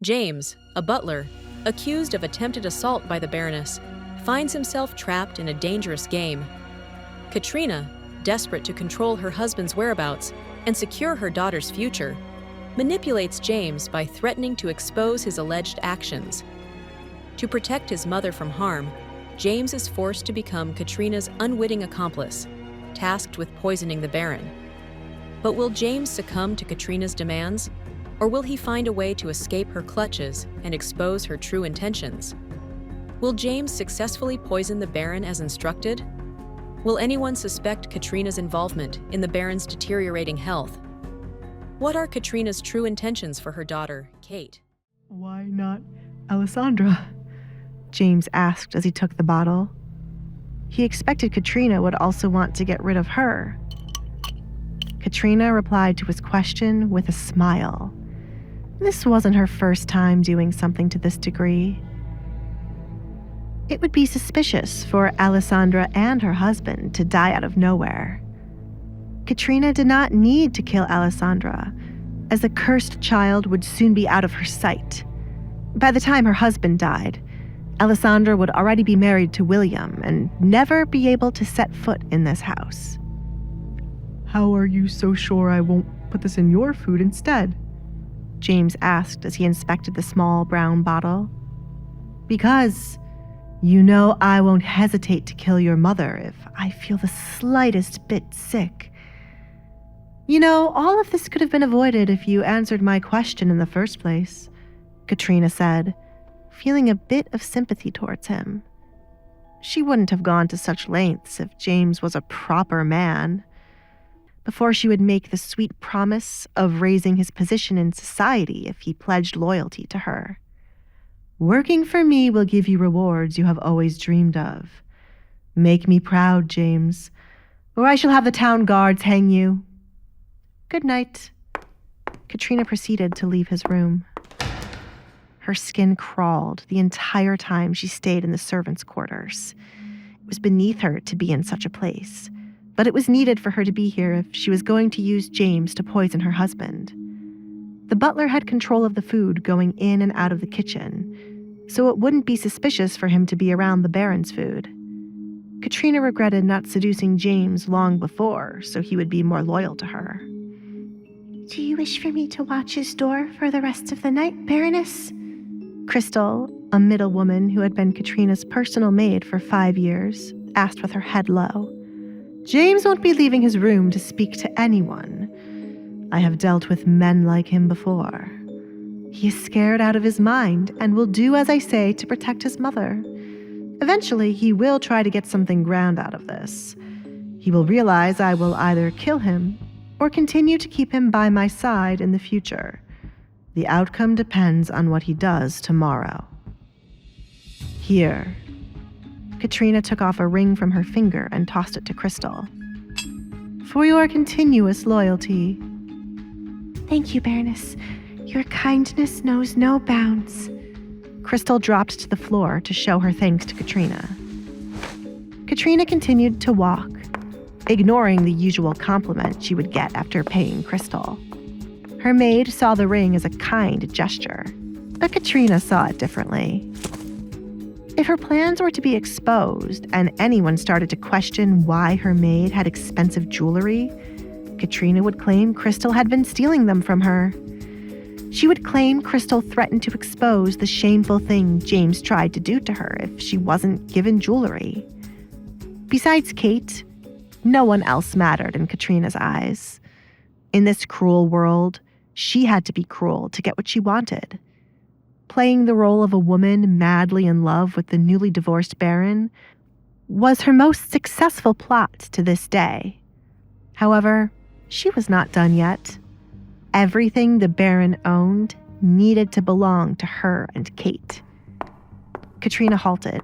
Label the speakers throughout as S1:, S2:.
S1: James, a butler, accused of attempted assault by the Baroness, finds himself trapped in a dangerous game. Katrina, desperate to control her husband's whereabouts and secure her daughter's future, manipulates James by threatening to expose his alleged actions. To protect his mother from harm, James is forced to become Katrina's unwitting accomplice, tasked with poisoning the Baron. But will James succumb to Katrina's demands, or will he find a way to escape her clutches and expose her true intentions? Will James successfully poison the Baron as instructed? Will anyone suspect Katrina's involvement in the Baron's deteriorating health? What are Katrina's true intentions for her daughter, Kate?
S2: Why not Alessandra? James asked as he took the bottle. He expected Katrina would also want to get rid of her. Katrina replied to his question with a smile. This wasn't her first time doing something to this degree. It would be suspicious for Alessandra and her husband to die out of nowhere. Katrina did not need to kill Alessandra, as the cursed child would soon be out of her sight. By the time her husband died, Alessandra would already be married to William and never be able to set foot in this house. How are you so sure I won't put this in your food instead? James asked as he inspected the small brown bottle. Because you know I won't hesitate to kill your mother if I feel the slightest bit sick. You know, all of this could have been avoided if you answered my question in the first place, Katrina said, feeling a bit of sympathy towards him. She wouldn't have gone to such lengths if James was a proper man. Before she would make the sweet promise of raising his position in society if he pledged loyalty to her. Working for me will give you rewards you have always dreamed of. Make me proud, James, or I shall have the town guards hang you. Good night. Katrina proceeded to leave his room. Her skin crawled the entire time she stayed in the servants' quarters. It was beneath her to be in such a place, but it was needed for her to be here if she was going to use James to poison her husband. The butler had control of the food going in and out of the kitchen, so it wouldn't be suspicious for him to be around the Baron's food. Katrina regretted not seducing James long before, so he would be more loyal to her. Do you wish for me to watch his door for the rest of the night, Baroness? Crystal, a middle woman who had been Katrina's personal maid for 5 years, asked with her head low. James won't be leaving his room to speak to anyone. I have dealt with men like him before. He is scared out of his mind and will do as I say to protect his mother. Eventually, he will try to get something grand out of this. He will realize I will either kill him or continue to keep him by my side in the future. The outcome depends on what he does tomorrow. Here. Katrina took off a ring from her finger and tossed it to Crystal. For your continuous loyalty. Thank you, Baroness. Your kindness knows no bounds. Crystal dropped to the floor to show her thanks to Katrina. Katrina continued to walk, ignoring the usual compliment she would get after paying Crystal. Her maid saw the ring as a kind gesture, but Katrina saw it differently. If her plans were to be exposed and anyone started to question why her maid had expensive jewelry, Katrina would claim Crystal had been stealing them from her. She would claim Crystal threatened to expose the shameful thing James tried to do to her if she wasn't given jewelry. Besides Kate, no one else mattered in Katrina's eyes. In this cruel world, she had to be cruel to get what she wanted. Playing the role of a woman madly in love with the newly divorced Baron was her most successful plot to this day. However, she was not done yet. Everything the Baron owned needed to belong to her and Kate. Katrina halted,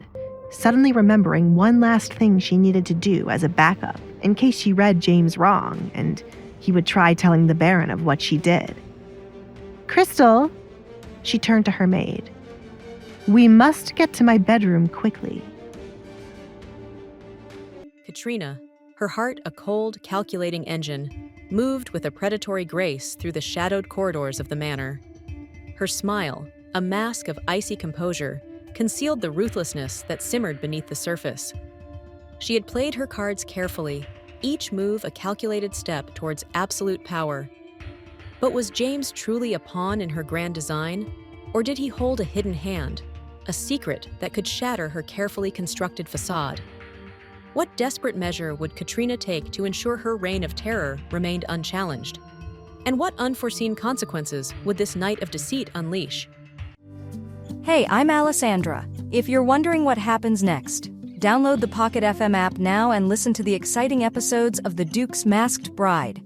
S2: suddenly remembering one last thing she needed to do as a backup in case she read James wrong and he would try telling the Baron of what she did. Crystal, she turned to her maid. We must get to my bedroom quickly.
S1: Katrina, her heart a cold, calculating engine, moved with a predatory grace through the shadowed corridors of the manor. Her smile, a mask of icy composure, concealed the ruthlessness that simmered beneath the surface. She had played her cards carefully, each move a calculated step towards absolute power. But was James truly a pawn in her grand design, or did he hold a hidden hand, a secret that could shatter her carefully constructed facade? What desperate measure would Katrina take to ensure her reign of terror remained unchallenged? And what unforeseen consequences would this night of deceit unleash?
S3: Hey, I'm Alessandra. If you're wondering what happens next, download the Pocket FM app now and listen to the exciting episodes of The Duke's Masked Bride.